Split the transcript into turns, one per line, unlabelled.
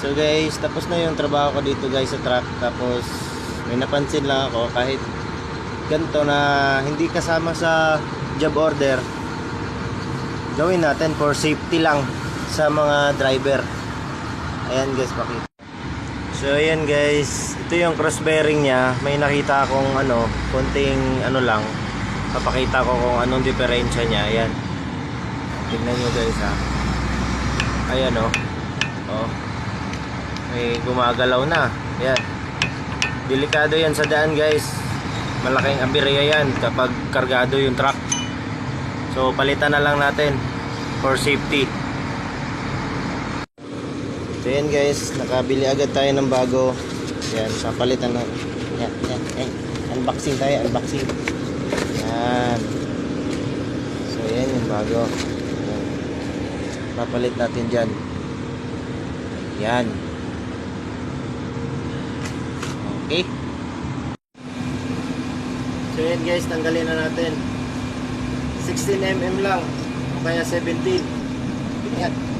So guys, tapos na yung trabaho ko dito guys sa truck. Tapos may napansin lang ako, kahit ganito na hindi kasama sa job order, gawin natin for safety lang sa mga driver. Ayan guys, pakita. So ayan guys, ito yung cross bearing nya. May nakita akong konting lang. Papakita ko kung anong diferensya nya. Ayan, tingnan nyo guys ha. Ayan oh, may gumagalaw na. Ayan, delikado yan sa daan guys. Malaking aberya yan kapag kargado yung truck. So palitan na lang natin for safety. So yan guys, nakabili agad tayo ng bago. Yan, papalitan na. Yan. Unboxing tayo, unboxing. Yan. So yan yung bago. Yan. Papalit natin dyan. Yan. Okay. So yan guys, tanggalin na natin. 16mm lang o kaya 17. Yan.